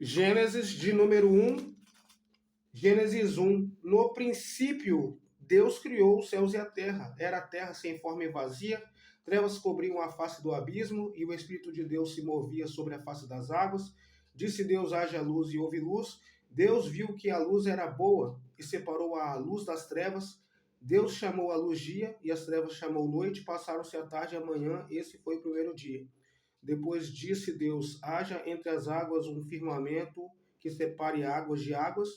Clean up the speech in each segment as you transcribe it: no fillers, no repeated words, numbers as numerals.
Gênesis de número 1, Gênesis 1. No princípio, Deus criou os céus e a terra. Era a terra sem forma e vazia, trevas cobriam a face do abismo, e o Espírito de Deus se movia sobre a face das águas. Disse Deus: haja luz, e houve luz. Deus viu que a luz era boa, e separou a luz das trevas. Deus chamou a luz dia, e as trevas chamou noite. Passaram-se a tarde e a manhã, esse foi o primeiro dia. Depois disse Deus: haja entre as águas um firmamento que separe águas de águas.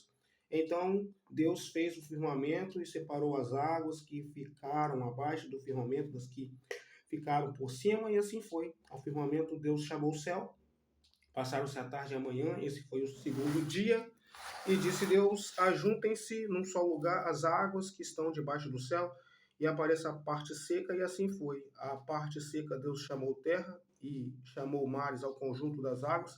Então Deus fez o firmamento e separou as águas que ficaram abaixo do firmamento das que ficaram por cima, e assim foi. Ao firmamento Deus chamou o céu. Passaram-se a tarde e a manhã, esse foi o segundo dia. E disse Deus: ajuntem-se num só lugar as águas que estão debaixo do céu, e apareça a parte seca, e assim foi. A parte seca Deus chamou terra, e chamou mares ao conjunto das águas,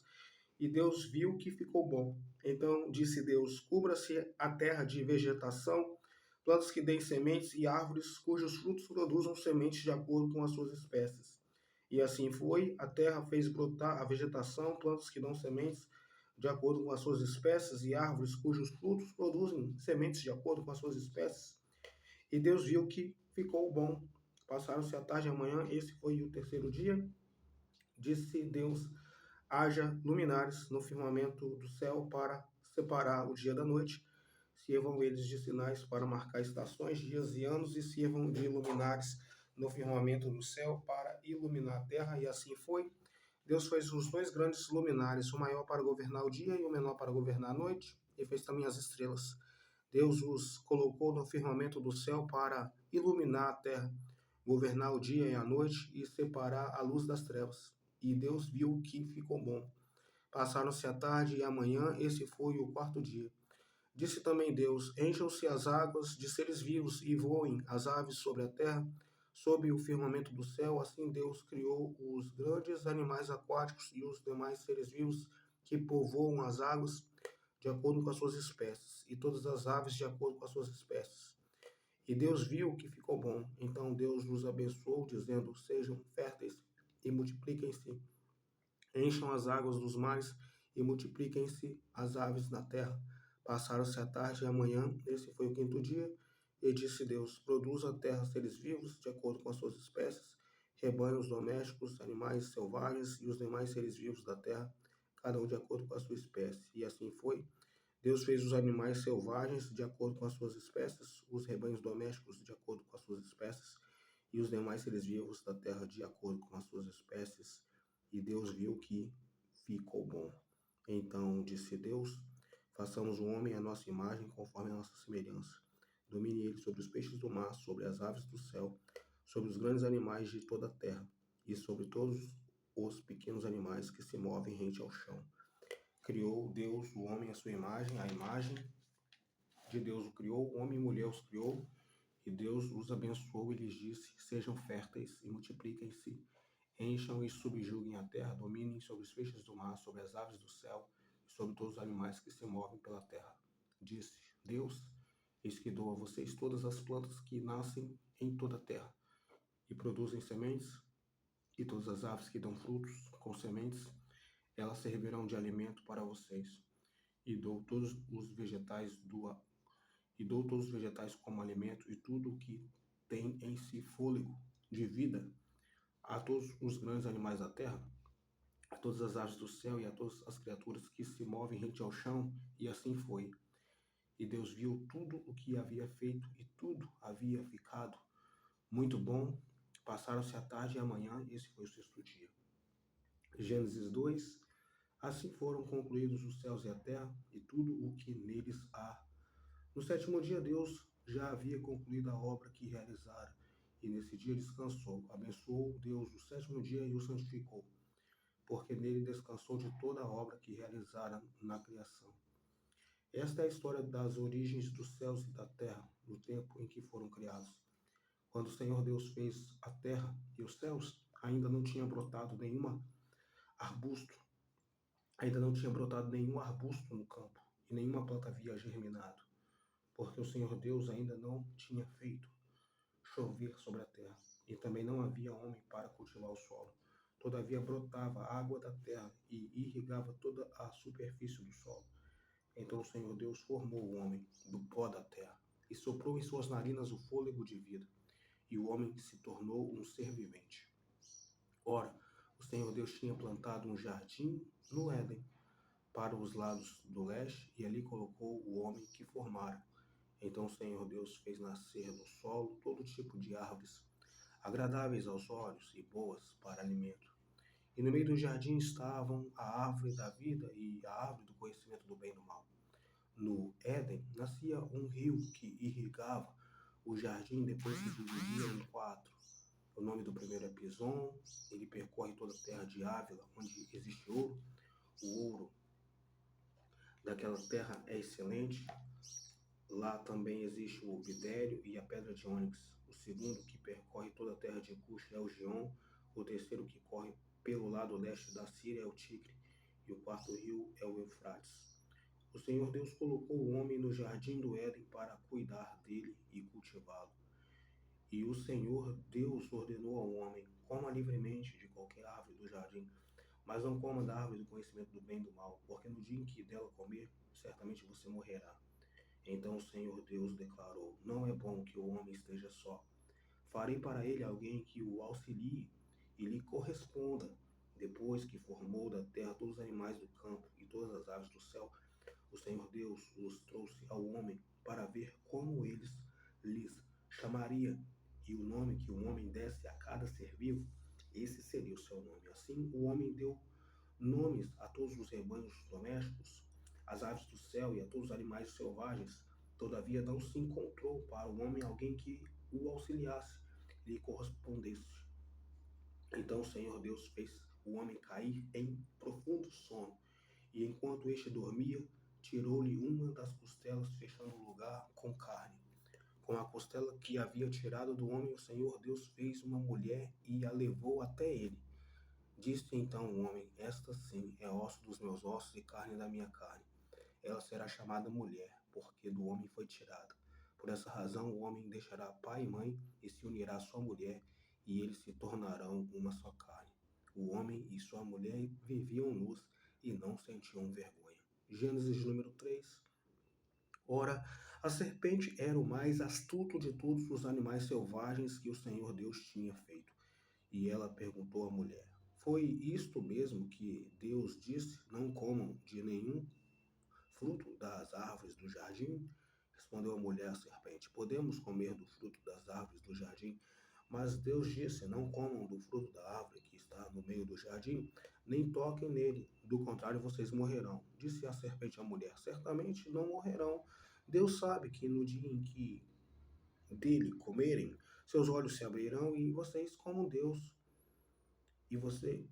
e Deus viu que ficou bom. Então disse Deus: cubra-se a terra de vegetação, plantas que deem sementes, e árvores cujos frutos produzam sementes de acordo com as suas espécies. E assim foi. A terra fez brotar a vegetação, plantas que dão sementes de acordo com as suas espécies, e árvores cujos frutos produzem sementes de acordo com as suas espécies. E Deus viu que ficou bom. Passaram-se a tarde e a manhã, esse foi o terceiro dia. Disse Deus: haja luminares no firmamento do céu para separar o dia da noite. Sirvam eles de sinais para marcar estações, dias e anos, e sirvam de luminares no firmamento do céu para iluminar a terra. E assim foi. Deus fez os dois grandes luminares, o maior para governar o dia e o menor para governar a noite, e fez também as estrelas. Deus os colocou no firmamento do céu para iluminar a terra, governar o dia e a noite e separar a luz das trevas. E Deus viu que ficou bom. Passaram-se a tarde e a manhã, esse foi o quarto dia. Disse também Deus: encham-se as águas de seres vivos e voem as aves sobre a terra, sob o firmamento do céu. Assim Deus criou os grandes animais aquáticos e os demais seres vivos que povoam as águas, de acordo com as suas espécies, e todas as aves de acordo com as suas espécies. E Deus viu que ficou bom. Então Deus os abençoou, dizendo: sejam férteis e multipliquem-se, encham as águas dos mares e multipliquem-se as aves na terra. Passaram-se a tarde e a manhã, esse foi o quinto dia. E disse Deus: produza a terra seres vivos, de acordo com as suas espécies, rebanhos domésticos, animais selvagens e os demais seres vivos da terra, cada um de acordo com a sua espécie. E assim foi. Deus fez os animais selvagens de acordo com as suas espécies, os rebanhos domésticos de acordo com as suas espécies, e os demais seres vivos da terra de acordo com as suas espécies. E Deus viu que ficou bom. Então disse Deus: façamos o homem à nossa imagem, conforme a nossa semelhança. Domine ele sobre os peixes do mar, sobre as aves do céu, sobre os grandes animais de toda a terra, e sobre todos os pequenos animais que se movem rente ao chão. Criou Deus o homem à sua imagem, a imagem de Deus o criou, homem e mulher os criou, e Deus os abençoou e lhes disse: sejam férteis e multipliquem-se, encham e subjuguem a terra, dominem sobre os peixes do mar, sobre as aves do céu e sobre todos os animais que se movem pela terra. Disse Deus: eis que dou a vocês todas as plantas que nascem em toda a terra e produzem sementes, e todas as aves que dão frutos com sementes, elas servirão de alimento para vocês. E dou todos os vegetais como alimento, e tudo o que tem em si fôlego de vida, a todos os grandes animais da terra, a todas as aves do céu e a todas as criaturas que se movem rente ao chão. E assim foi. E Deus viu tudo o que havia feito, e tudo havia ficado muito bom. Passaram-se a tarde e a manhã, esse foi o sexto dia. Gênesis 2. Assim foram concluídos os céus e a terra, e tudo o que neles há. No sétimo dia, Deus já havia concluído a obra que realizara, e nesse dia descansou. Abençoou Deus o sétimo dia e o santificou, porque nele descansou de toda a obra que realizara na criação. Esta é a história das origens dos céus e da terra, no tempo em que foram criados. Quando o Senhor Deus fez a terra e os céus, ainda não tinha brotado arbusto, nenhum arbusto no campo, e nenhuma planta havia germinado, porque o Senhor Deus ainda não tinha feito chover sobre a terra, e também não havia homem para cultivar o solo. Todavia brotava a água da terra e irrigava toda a superfície do solo. Então o Senhor Deus formou o homem do pó da terra e soprou em suas narinas o fôlego de vida, e o homem se tornou um ser vivente. Ora, o Senhor Deus tinha plantado um jardim no Éden, para os lados do leste, e ali colocou o homem que formara. Então o Senhor Deus fez nascer no solo todo tipo de árvores, agradáveis aos olhos e boas para alimento. E no meio do jardim estavam a árvore da vida e a árvore do conhecimento do bem e do mal. No Éden nascia um rio que irrigava o jardim, depois se dividia em quatro. O nome do primeiro é Pison, ele percorre toda a terra de Ávila, onde existe ouro. O ouro daquela terra é excelente. Lá também existe o bidério e a pedra de ônix. O segundo, que percorre toda a terra de Cush, é o Gion. O terceiro, que corre pelo lado leste da Síria, é o Tigre. E o quarto rio é o Eufrates. O Senhor Deus colocou o homem no jardim do Éden para cuidar dele e cultivá-lo. E o Senhor Deus ordenou ao homem: coma livremente de qualquer árvore do jardim, mas não coma da árvore do conhecimento do bem e do mal, porque no dia em que dela comer, certamente você morrerá. Então o Senhor Deus declarou: não é bom que o homem esteja só. Farei para ele alguém que o auxilie e lhe corresponda. Depois que formou da terra todos os animais do campo e todas as aves do céu, o Senhor Deus os trouxe ao homem para ver como eles lhes chamaria. E o nome que o homem desse a cada ser vivo, esse seria o seu nome. Assim o homem deu nomes a todos os rebanhos domésticos, às aves do céu e a todos os animais selvagens. Todavia não se encontrou para o homem alguém que o auxiliasse, lhe correspondesse. Então o Senhor Deus fez o homem cair em profundo sono, e enquanto este dormia, tirou-lhe uma das costelas, fechando o lugar com carne. Com a costela que havia tirado do homem, o Senhor Deus fez uma mulher e a levou até ele. Disse então o homem: esta sim é osso dos meus ossos e carne da minha carne. Ela será chamada mulher, porque do homem foi tirada. Por essa razão o homem deixará pai e mãe e se unirá à sua mulher, e eles se tornarão uma só carne. O homem e sua mulher viviam nus e não sentiam vergonha. Gênesis número 3. Ora, a serpente era o mais astuto de todos os animais selvagens que o Senhor Deus tinha feito. E ela perguntou à mulher: foi isto mesmo que Deus disse: não comam de nenhum fruto das árvores do jardim? Respondeu a mulher à serpente: podemos comer do fruto das árvores do jardim, mas Deus disse: não comam do fruto da árvore que está no meio do jardim, nem toquem nele, do contrário vocês morrerão. Disse a serpente à mulher: certamente não morrerão. Deus sabe que no dia em que dele comerem, seus olhos se abrirão e vocês, como Deus, e você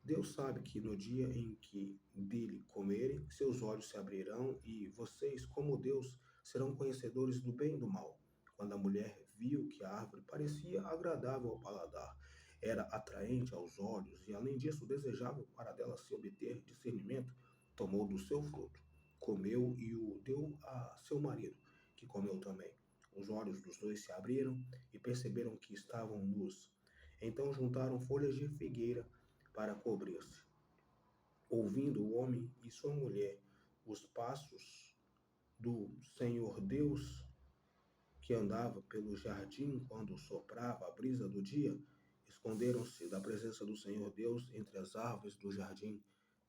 Deus sabe que no dia em que dele comerem, seus olhos se abrirão e vocês, como Deus, serão conhecedores do bem e do mal. Quando a mulher viu que a árvore parecia agradável ao paladar, era atraente aos olhos e, além disso, desejável para dela se obter discernimento, tomou do seu fruto, comeu e o deu a seu marido, que comeu também. Os olhos dos dois se abriram e perceberam que estavam nus. Então juntaram folhas de figueira para cobrir-se. Ouvindo o homem e sua mulher os passos do Senhor Deus, que andava pelo jardim quando soprava a brisa do dia, esconderam-se da presença do Senhor Deus entre as árvores do jardim.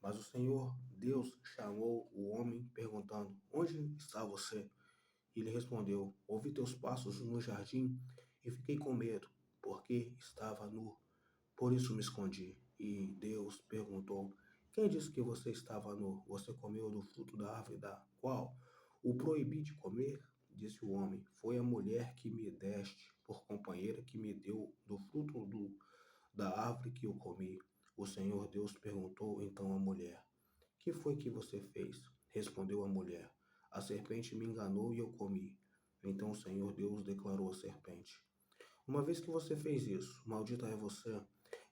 Mas o Senhor Deus chamou o homem, perguntando: onde está você? E ele respondeu: ouvi teus passos no jardim e fiquei com medo, porque estava nu. Por isso me escondi. E Deus perguntou: quem disse que você estava nu? Você comeu do fruto da árvore da qual o proibi de comer? Disse o homem: foi a mulher que me deste por companheira que me deu do fruto da árvore que eu comi. O Senhor Deus perguntou então à mulher: que foi que você fez? Respondeu a mulher: a serpente me enganou e eu comi. Então o Senhor Deus declarou à serpente: uma vez que você fez isso, maldita é você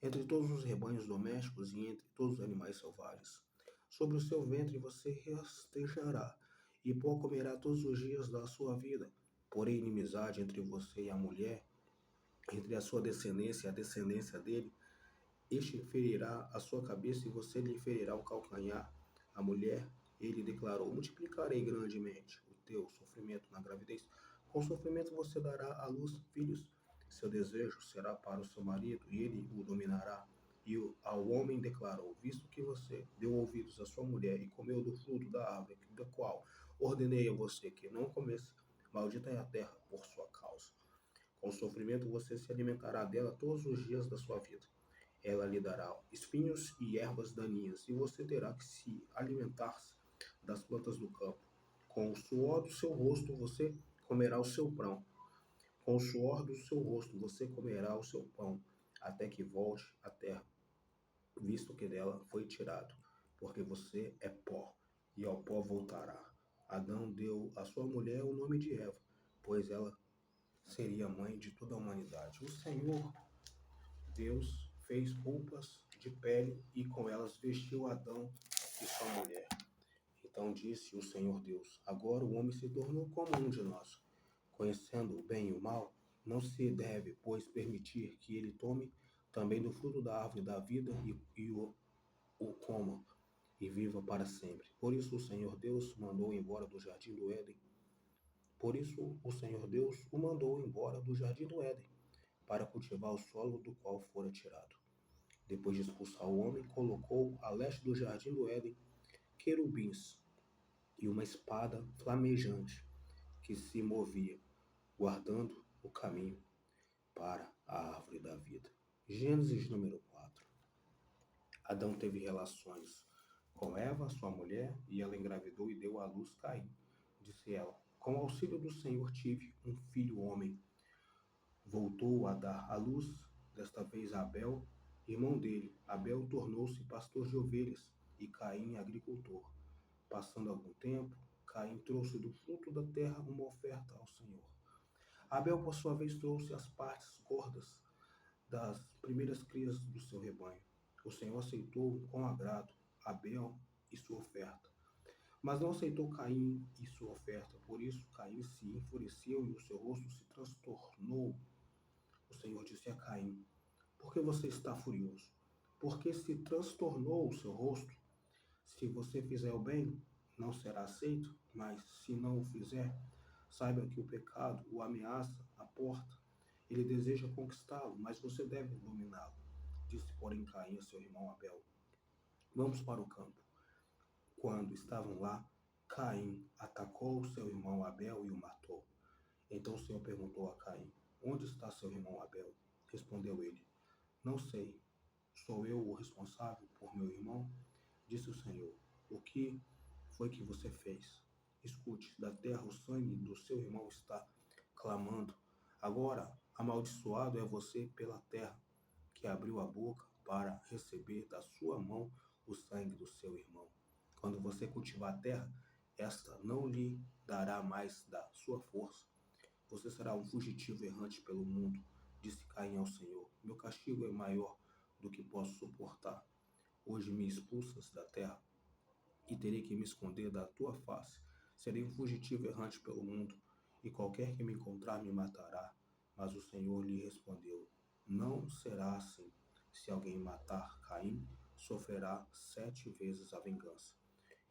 entre todos os rebanhos domésticos e entre todos os animais selvagens. Sobre o seu ventre você rastejará, e pó comerá todos os dias da sua vida. Porém, inimizade entre você e a mulher, entre a sua descendência e a descendência dele, Este ferirá a sua cabeça e você lhe ferirá o calcanhar. A mulher, ele declarou: multiplicarei grandemente o teu sofrimento na gravidez. Com sofrimento você dará à luz filhos. Seu desejo será para o seu marido e ele o dominará. E ao homem declarou: visto que você deu ouvidos à sua mulher e comeu do fruto da árvore, da qual ordenei a você que não comesse, maldita é a terra por sua causa. Com sofrimento você se alimentará dela todos os dias da sua vida. Ela lhe dará espinhos e ervas daninhas, e você terá que se alimentar das plantas do campo. Com o suor do seu rosto você comerá o seu pão. Com o suor do seu rosto você comerá o seu pão, até que volte à terra, visto que dela foi tirado, porque você é pó, e ao pó voltará. Adão deu à sua mulher o nome de Eva, pois ela seria mãe de toda a humanidade. O Senhor Deus fez roupas de pele e com elas vestiu Adão e sua mulher. Então disse o Senhor Deus: agora o homem se tornou como um de nós, conhecendo o bem e o mal. Não se deve, pois, permitir que ele tome também do fruto da árvore da vida e o coma e viva para sempre. Por isso o Senhor Deus mandou embora do jardim do Éden. Por isso o Senhor Deus o mandou embora do jardim do Éden, para cultivar o solo do qual fora tirado. Depois de expulsar o homem, colocou a leste do jardim do Éden querubins e uma espada flamejante que se movia, guardando o caminho para a árvore da vida. Gênesis número 4. Adão teve relações com Eva, sua mulher, e ela engravidou e deu à luz Caim. Disse ela: com o auxílio do Senhor tive um filho homem. Voltou a dar à luz, desta vez a Abel, irmão dele. Abel tornou-se pastor de ovelhas e Caim agricultor. Passando algum tempo, Caim trouxe do fruto da terra uma oferta ao Senhor. Abel, por sua vez, trouxe as partes gordas das primeiras crias do seu rebanho. O Senhor aceitou com agrado Abel e sua oferta, mas não aceitou Caim e sua oferta. Por isso, Caim se enfureceu e o seu rosto se transtornou. O Senhor disse a Caim: por que você está furioso? Por que se transtornou o seu rosto? Se você fizer o bem, não será aceito, mas se não o fizer, saiba que o pecado o ameaça à porta. Ele deseja conquistá-lo, mas você deve dominá-lo. Disse, porém, Caim a seu irmão Abel: vamos para o campo. Quando estavam lá, Caim atacou seu irmão Abel e o matou. Então o Senhor perguntou a Caim: onde está seu irmão Abel? Respondeu ele: não sei. Sou eu o responsável por meu irmão? Disse o Senhor: o que foi que você fez? Escute, da terra o sangue do seu irmão está clamando. Agora, amaldiçoado é você pela terra, que abriu a boca para receber da sua mão o sangue do seu irmão. Quando você cultivar a terra, esta não lhe dará mais da sua força. Você será um fugitivo errante pelo mundo. Disse Caim ao Senhor: meu castigo é maior do que posso suportar. Hoje me expulsas da terra e terei que me esconder da tua face. Serei um fugitivo errante pelo mundo, e qualquer que me encontrar me matará. Mas o Senhor lhe respondeu: não será assim. Se alguém matar Caim, sofrerá 7 vezes a vingança.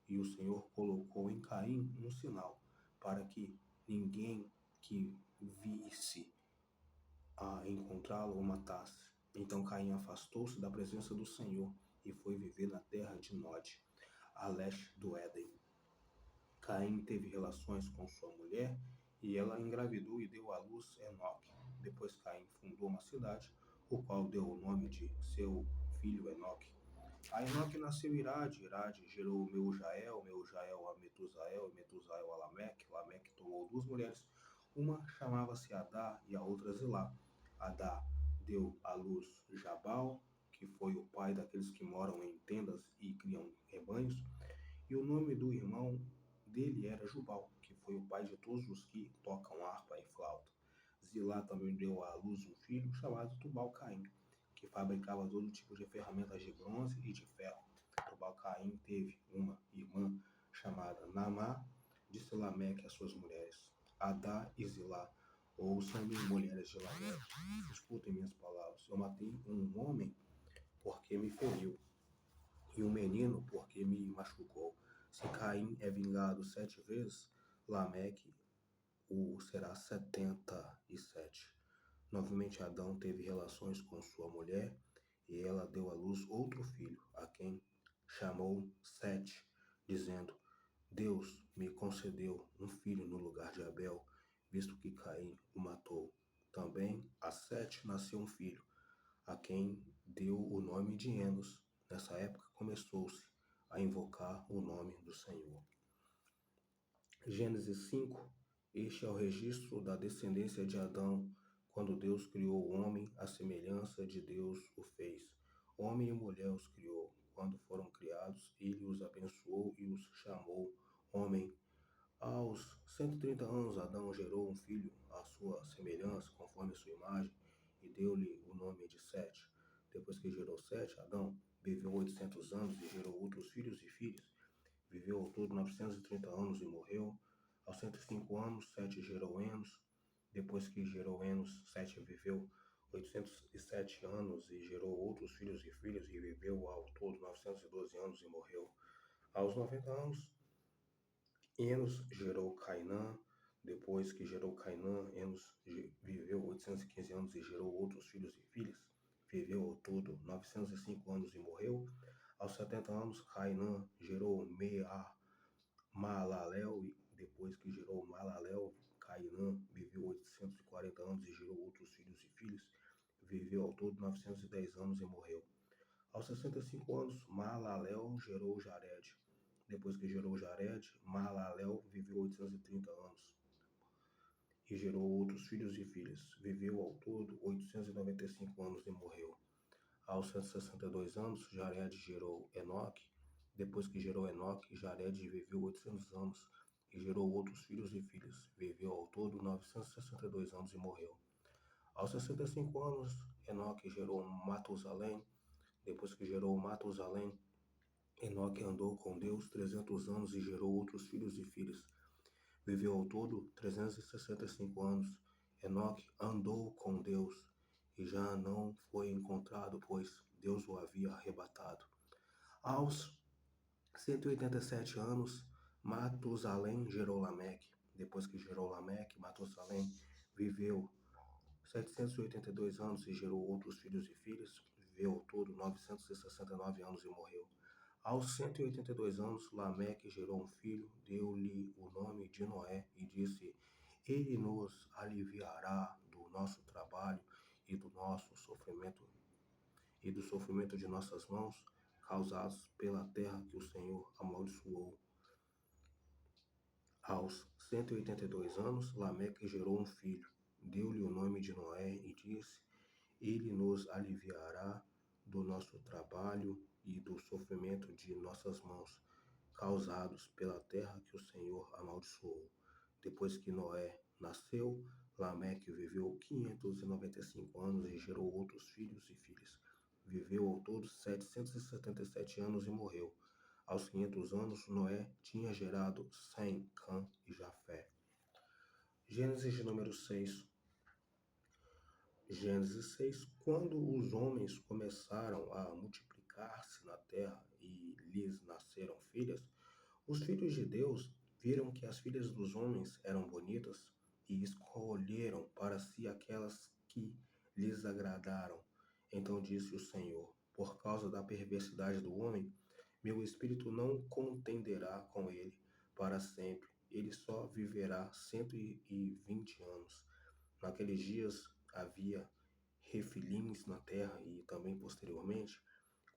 E o Senhor colocou em Caim um sinal, para que ninguém que visse a encontrá-lo o matasse. Então Caim afastou-se da presença do Senhor e foi viver na terra de Nod, a leste do Éden. Caim teve relações com sua mulher e ela engravidou e deu à luz Enoque. Depois Caim fundou uma cidade, o qual deu o nome de seu filho Enoque. A Enoque nasceu Irade, Irade gerou Meujael, Meujael a Metusael, Metusael a Lameque. Lameque tomou 2 mulheres, uma chamava-se Adá e a outra Zilá. Adá deu à luz Jabal, que foi o pai daqueles que moram em tendas e criam rebanhos, e o nome do irmão dele era Jubal, que foi o pai de todos os que tocam harpa e flauta. Zilá também deu à luz um filho chamado Tubal-Caim, que fabricava todo tipo de ferramentas de bronze e de ferro. Tubal-Caim teve uma irmã chamada Naamá. Disse Lameque às suas mulheres: Adá e Zilá, ouçam-me, mulheres de Lameque, escutem minhas palavras. Eu matei um homem porque me feriu, e um menino, porque me machucou. Se Caim é vingado 7 vezes, Lameque o será 77. Novamente Adão teve relações com sua mulher, e ela deu à luz outro filho, a quem chamou Sete, dizendo: Deus me concedeu um filho no lugar de Abel, visto que Caim o matou. Também a Sete nasceu um filho, a quem deu o nome de Enos. Nessa época começou-se a invocar o nome do Senhor. Gênesis 5. Este é o registro da descendência de Adão, quando Deus criou o homem, à semelhança de Deus o fez. Homem e mulher os criou. Quando foram criados, ele os abençoou e os chamou homem. Aos 130 anos, Adão gerou um filho à sua semelhança, conforme a sua imagem, e deu-lhe o nome de Sete. Depois que gerou Sete, Adão viveu 800 anos e gerou outros filhos e filhas. Viveu ao todo 930 anos e morreu. Aos 105 anos, Sete gerou Enos. Depois que gerou Enos, Sete viveu 807 anos e gerou outros filhos e filhas, e viveu ao todo 912 anos e morreu. Aos 90 anos, Enos gerou Cainã. Depois que gerou Cainã, Enos viveu 815 anos e gerou outros filhos e filhas. Viveu ao todo 905 anos e morreu. Aos 70 anos, Cainã gerou Maalalel, e depois que gerou Maalalel, Cainã viveu 840 anos e gerou outros filhos e filhas. Viveu ao todo 910 anos e morreu. Aos 65 anos, Maalalel gerou Jared. Depois que gerou Jared, Maalalel viveu 830 anos e gerou outros filhos e filhas. Viveu ao todo 895 anos e morreu. Aos 162 anos, Jared gerou Enoque. Depois que gerou Enoque, Jared viveu 800 anos e gerou outros filhos e filhas. Viveu ao todo 962 anos e morreu. Aos 65 anos, Enoque gerou Matusalém. Depois que gerou Matusalém, Enoque andou com Deus 300 anos e gerou outros filhos e filhas. Viveu ao todo 365 anos. Enoque andou com Deus e já não foi encontrado, pois Deus o havia arrebatado. Aos 187 anos, Matusalém gerou Lameque. Depois que gerou Lameque, Matusalém viveu 782 anos e gerou outros filhos e filhas. Viveu ao todo 969 anos e morreu. Aos 182 anos, Lameque gerou um filho, deu-lhe o nome de Noé e disse: Ele nos aliviará do nosso trabalho e do nosso sofrimento e do sofrimento de nossas mãos, causados pela terra que o Senhor amaldiçoou. Aos 182 anos, Lameque gerou um filho, deu-lhe o nome de Noé e disse: Ele nos aliviará do nosso trabalho e do sofrimento de nossas mãos, causados pela terra que o Senhor amaldiçoou. Depois que Noé nasceu, Lameque viveu 595 anos e gerou outros filhos e filhas. Viveu ao todo 777 anos e morreu. Aos 500 anos, Noé tinha gerado Sem, Cã e Jafé. Gênesis de número 6. Gênesis 6. Quando os homens começaram a multiplicar-se na terra e lhes nasceram filhas, os filhos de Deus viram que as filhas dos homens eram bonitas e escolheram para si aquelas que lhes agradaram. Então disse o Senhor: Por causa da perversidade do homem, meu espírito não contenderá com ele para sempre. Ele só viverá 120 anos. Naqueles dias havia refilins na terra e também posteriormente,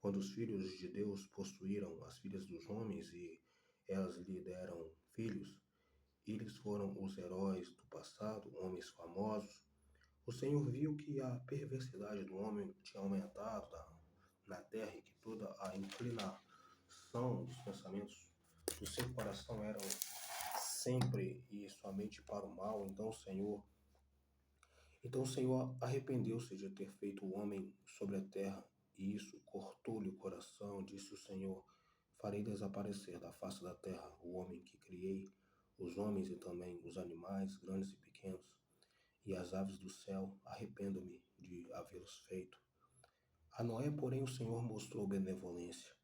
quando os filhos de Deus possuíram as filhas dos homens e elas lhe deram filhos, eles foram os heróis do passado, homens famosos. O Senhor viu que a perversidade do homem tinha aumentado na terra e que toda a inclinação dos pensamentos do seu coração eram sempre e somente para o mal. Então o Senhor arrependeu-se de ter feito o homem sobre a terra, e isso cortou-lhe o coração. Disse o Senhor: Farei desaparecer da face da terra o homem que criei, os homens e também os animais, grandes e pequenos, e as aves do céu. Arrependo-me de havê-los feito. A Noé, porém, o Senhor mostrou benevolência.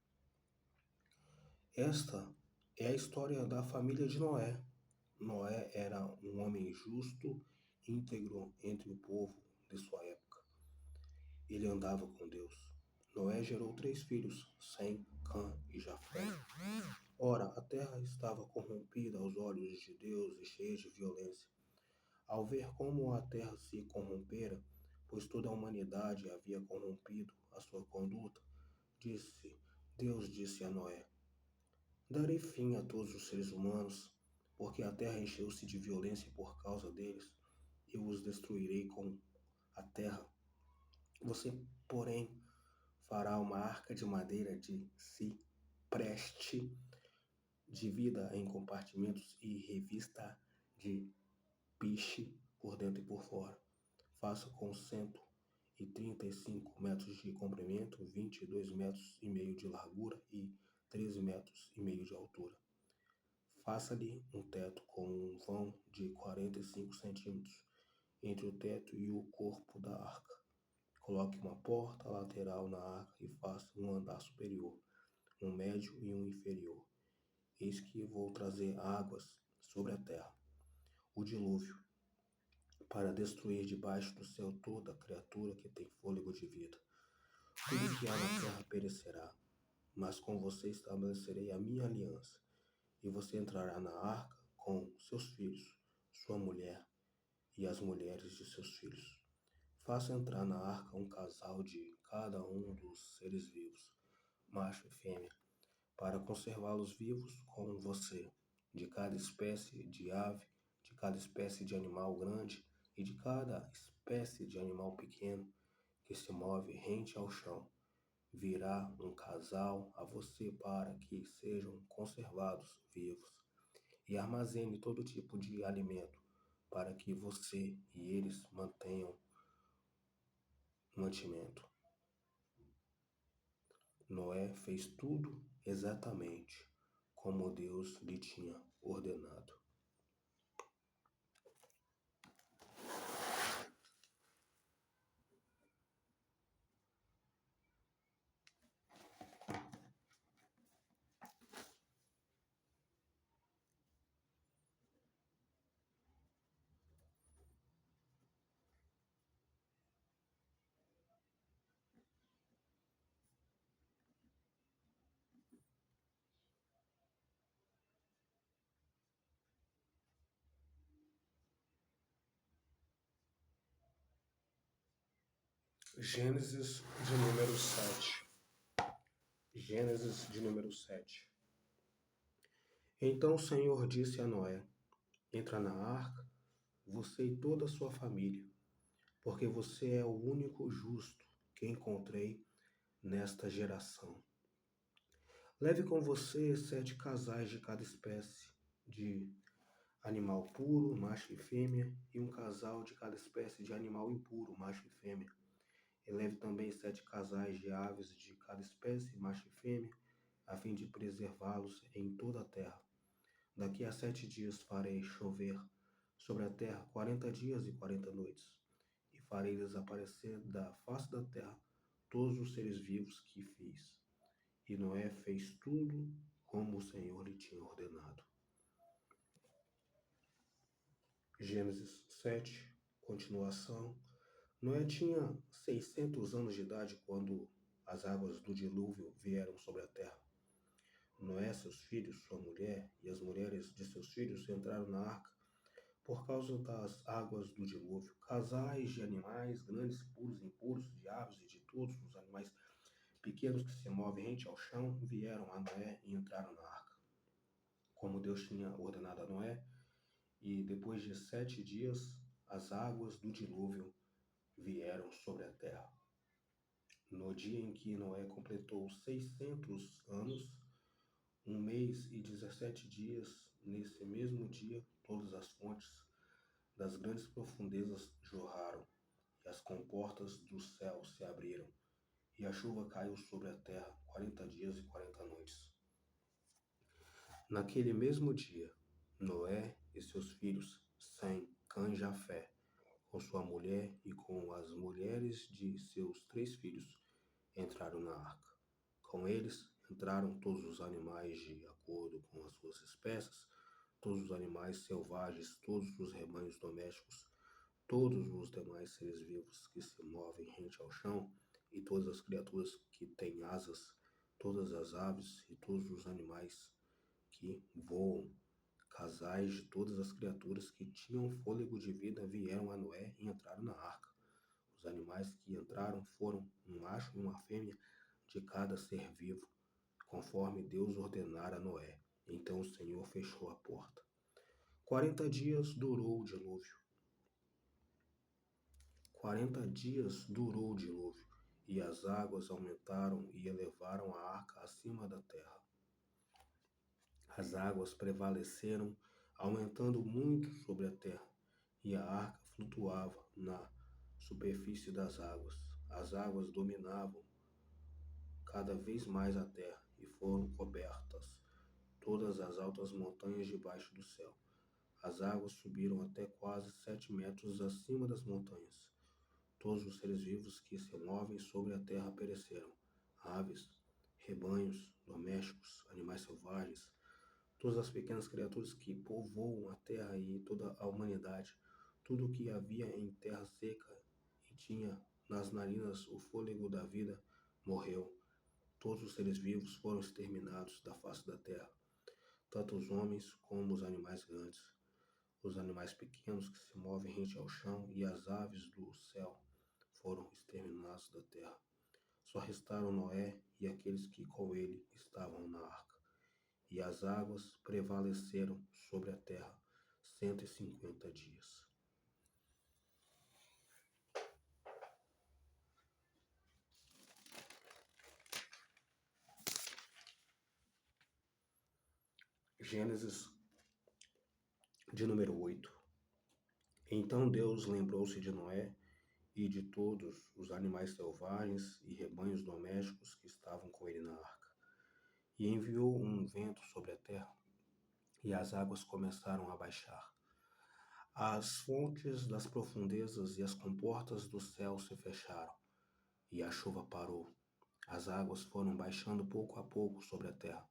Esta é a história da família de Noé. Noé era um homem justo, íntegro entre o povo de sua época. Ele andava com Deus. Noé gerou 3 filhos, Sem, Cã e Jafé. Ora, a terra estava corrompida aos olhos de Deus e cheia de violência. Ao ver como a terra se corrompera, pois toda a humanidade havia corrompido a sua conduta, Deus disse a Noé: darei fim a todos os seres humanos, porque a terra encheu-se de violência por causa deles. Eu os destruirei com a terra. Você, porém, fará uma arca de madeira de cipreste, divida em compartimentos e revista de piche por dentro e por fora. Faça com 135 metros de comprimento, 22 metros e meio de largura e 13 metros e meio de altura. Faça-lhe um teto com um vão de 45 centímetros entre o teto e o corpo da arca. Coloque uma porta lateral na arca e faça um andar superior, um médio e um inferior. Eis que vou trazer águas sobre a terra, o dilúvio, para destruir debaixo do céu toda criatura que tem fôlego de vida. Tudo que há na terra perecerá, mas com você estabelecerei a minha aliança, e você entrará na arca com seus filhos, sua mulher e as mulheres de seus filhos. Faça entrar na arca um casal de cada um dos seres vivos, macho e fêmea, para conservá-los vivos com você, de cada espécie de ave, de cada espécie de animal grande e de cada espécie de animal pequeno que se move rente ao chão. Virá um casal a você para que sejam conservados vivos, e armazene todo tipo de alimento, para que você e eles mantenham mantimento. Noé fez tudo exatamente como Deus lhe tinha ordenado. Gênesis de número 7. Gênesis de número 7. Então o Senhor disse a Noé: entra na arca, você e toda a sua família, porque você é o único justo que encontrei nesta geração. Leve com você 7 casais de cada espécie de animal puro, macho e fêmea, e um casal de cada espécie de animal impuro, macho e fêmea. E leve também 7 casais de aves de cada espécie, macho e fêmea, a fim de preservá-los em toda a terra. Daqui a 7 dias farei chover sobre a terra 40 dias e 40 noites, e farei desaparecer da face da terra todos os seres vivos que fiz. E Noé fez tudo como o Senhor lhe tinha ordenado. Gênesis 7, continuação. Noé tinha 600 anos de idade quando as águas do dilúvio vieram sobre a terra. Noé, seus filhos, sua mulher e as mulheres de seus filhos entraram na arca por causa das águas do dilúvio. Casais de animais, grandes, puros e impuros, de aves e de todos os animais pequenos que se movem rente ao chão, vieram a Noé e entraram na arca, como Deus tinha ordenado a Noé. E depois de 7 dias, as águas do dilúvio vieram sobre a terra. No dia em que Noé completou 600 anos, 1 mês e 17 dias, nesse mesmo dia, todas as fontes das grandes profundezas jorraram, e as comportas do céu se abriram, e a chuva caiu sobre a terra 40 dias e 40 noites. Naquele mesmo dia, Noé e seus filhos, Sem, Cã e Jafé, com sua mulher e com as mulheres de seus 3 filhos, entraram na arca. Com eles entraram todos os animais de acordo com as suas espécies, todos os animais selvagens, todos os rebanhos domésticos, todos os demais seres vivos que se movem rente ao chão, e todas as criaturas que têm asas, todas as aves e todos os animais que voam. Casais de todas as criaturas que tinham fôlego de vida vieram a Noé e entraram na arca. Os animais que entraram foram um macho e uma fêmea de cada ser vivo, conforme Deus ordenara a Noé. Então o Senhor fechou a porta. 40 dias durou o dilúvio. 40 dias durou o dilúvio, e as águas aumentaram e elevaram a arca acima da terra. As águas prevaleceram, aumentando muito sobre a terra, e a arca flutuava na superfície das águas. As águas dominavam cada vez mais a terra, e foram cobertas todas as altas montanhas debaixo do céu. As águas subiram até quase 7 metros acima das montanhas. Todos os seres vivos que se movem sobre a terra pereceram. Aves, rebanhos domésticos, animais selvagens, todas as pequenas criaturas que povoam a terra e toda a humanidade, tudo o que havia em terra seca e tinha nas narinas o fôlego da vida, morreu. Todos os seres vivos foram exterminados da face da terra, tanto os homens como os animais grandes, os animais pequenos que se movem rente ao chão e as aves do céu foram exterminados da terra. Só restaram Noé e aqueles que com ele estavam na arca. E as águas prevaleceram sobre a terra 150 dias. Gênesis de número 8. Então Deus lembrou-se de Noé e de todos os animais selvagens e rebanhos domésticos que estavam com ele na arca. E enviou um vento sobre a terra, e as águas começaram a baixar. As fontes das profundezas e as comportas do céu se fecharam, e a chuva parou. As águas foram baixando pouco a pouco sobre a terra.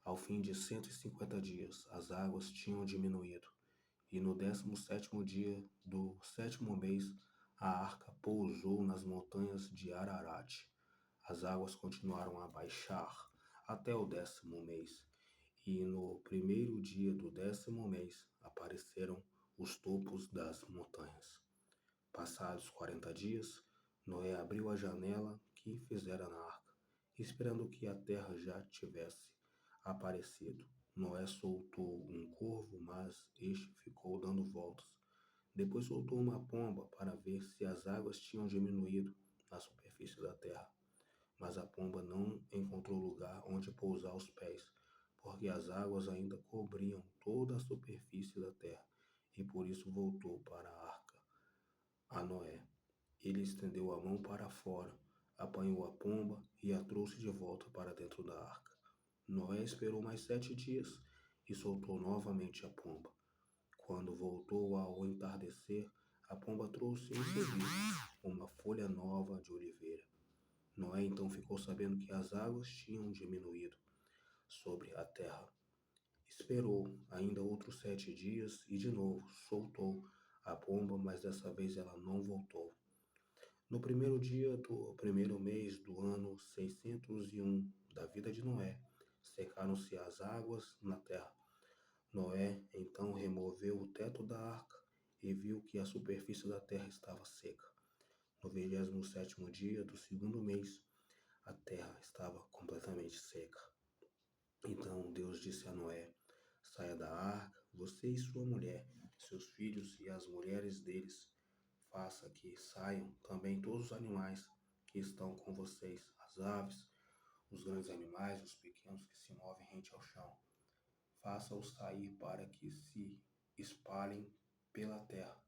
Ao fim de 150 dias, as águas tinham diminuído, e no 17º dia do 7º mês, a arca pousou nas montanhas de Ararat. As águas continuaram a baixar até o 10º mês, e no primeiro dia do 10º mês apareceram os topos das montanhas. Passados 40 dias, Noé abriu a janela que fizera na arca, esperando que a terra já tivesse aparecido. Noé soltou um corvo, mas este ficou dando voltas. Depois soltou uma pomba para ver se as águas tinham diminuído na superfície da terra. Mas a pomba não encontrou lugar onde pousar os pés, porque as águas ainda cobriam toda a superfície da terra, e por isso voltou para a arca a Noé. Ele estendeu a mão para fora, apanhou a pomba e a trouxe de volta para dentro da arca. Noé esperou mais 7 dias e soltou novamente a pomba. Quando voltou ao entardecer, a pomba trouxe em seguida uma folha nova de oliveira. Noé então ficou sabendo que as águas tinham diminuído sobre a terra. Esperou ainda outros 7 dias e de novo soltou a pomba, mas dessa vez ela não voltou. No primeiro dia do primeiro mês do ano 601 da vida de Noé, secaram-se as águas na terra. Noé então removeu o teto da arca e viu que a superfície da terra estava seca. No 27º dia do segundo mês, a terra estava completamente seca. Então Deus disse a Noé: saia da arca, você e sua mulher, seus filhos e as mulheres deles. Faça que saiam também todos os animais que estão com vocês, as aves, os grandes animais, os pequenos que se movem rente ao chão. Faça-os sair para que se espalhem pela terra,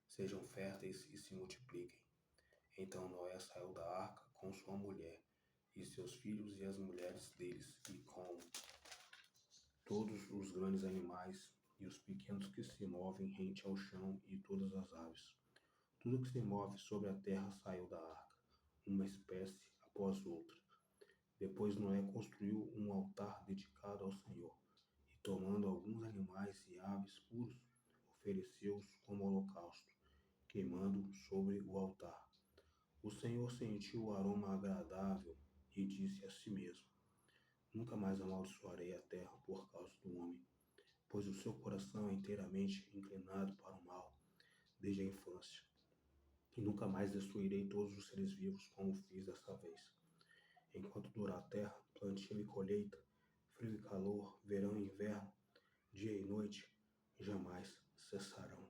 sejam férteis e se multipliquem. Então Noé saiu da arca com sua mulher e seus filhos e as mulheres deles, e com todos os grandes animais e os pequenos que se movem rente ao chão e todas as aves. Tudo que se move sobre a terra saiu da arca. Uma espécie após outra. Depois Noé construiu um altar dedicado ao Senhor, e tomando alguns animais e aves puros, ofereceu-os como holocausto, queimando sobre o altar. O Senhor sentiu o aroma agradável e disse a si mesmo: Nunca mais amaldiçoarei a terra por causa do homem, pois o seu coração é inteiramente inclinado para o mal desde a infância. E nunca mais destruirei todos os seres vivos como fiz dessa vez. Enquanto durar a terra, plantio e colheita, frio e calor, verão e inverno, dia e noite, jamais cessarão.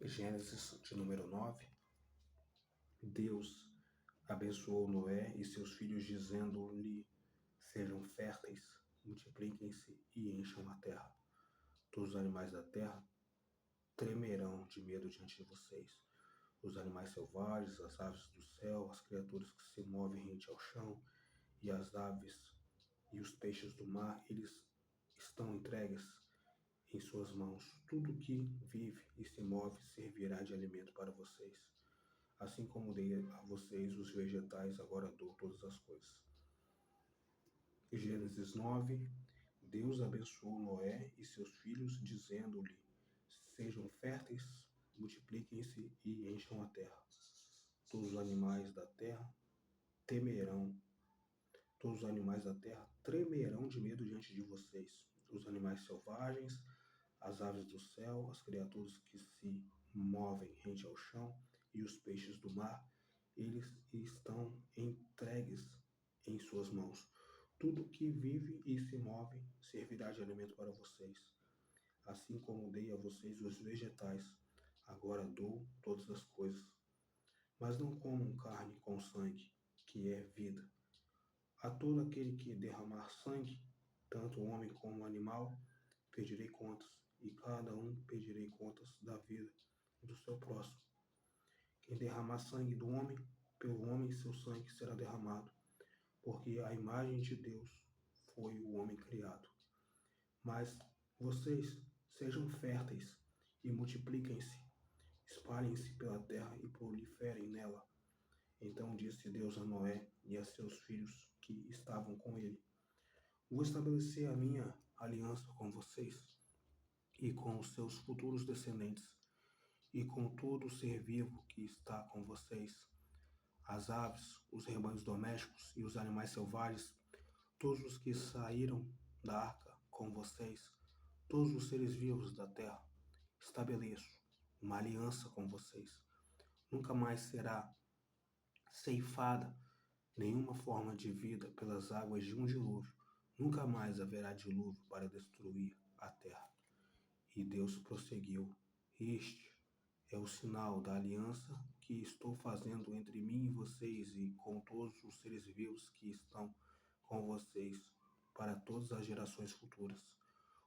Gênesis de número 9. Deus abençoou Noé e seus filhos, dizendo-lhe: Sejam férteis, multipliquem-se e encham a terra. Todos os animais da terra tremerão de medo diante de vocês. Os animais selvagens, as aves do céu, as criaturas que se movem rente ao chão, e as aves e os peixes do mar, eles estão entregues em suas mãos. Tudo que vive e se move servirá de alimento para vocês. Assim como dei a vocês os vegetais, agora dou todas as coisas. Gênesis 9. Deus abençoou Noé e seus filhos, dizendo-lhe: Sejam férteis, multipliquem-se e encham a terra. Todos os animais da terra temerão. Todos os animais da terra tremerão de medo diante de vocês. Os animais selvagens, as aves do céu, as criaturas que se movem rente ao chão e os peixes do mar, eles estão entregues em suas mãos. Tudo que vive e se move servirá de alimento para vocês. Assim como dei a vocês os vegetais, agora dou todas as coisas. Mas não comam carne com sangue, que é vida. A todo aquele que derramar sangue, tanto o homem como o animal, pedirei contas, e cada um pedirei contas da vida do seu próximo. Quem derramar sangue do homem, pelo homem seu sangue será derramado, porque a imagem de Deus foi o homem criado. Mas vocês sejam férteis e multipliquem-se, espalhem-se pela terra e proliferem nela. Então disse Deus a Noé e a seus filhos que estavam com ele: Vou estabelecer a minha aliança com vocês e com os seus futuros descendentes, e com todo ser vivo que está com vocês, as aves, os rebanhos domésticos e os animais selvagens, todos os que saíram da arca com vocês, todos os seres vivos da terra. Estabeleço uma aliança com vocês. Nunca mais será ceifada nenhuma forma de vida pelas águas de um dilúvio. Nunca mais haverá dilúvio para destruir a terra. E Deus prosseguiu: Este é o sinal da aliança que estou fazendo entre mim e vocês e com todos os seres vivos que estão com vocês para todas as gerações futuras.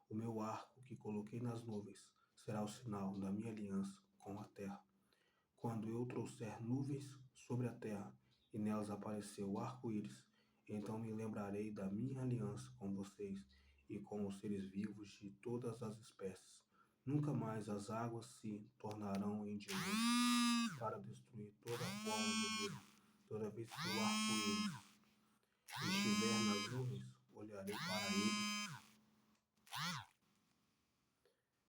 O meu arco que coloquei nas nuvens será o sinal da minha aliança com a terra. Quando eu trouxer nuvens sobre a terra e nelas aparecer o arco-íris, então me lembrarei da minha aliança com vocês e com os seres vivos de todas as espécies. Nunca mais as águas se tornarão em dilúvio para destruir toda forma de vida. Toda vez que o arco-íris estiver nas nuvens, olharei para ele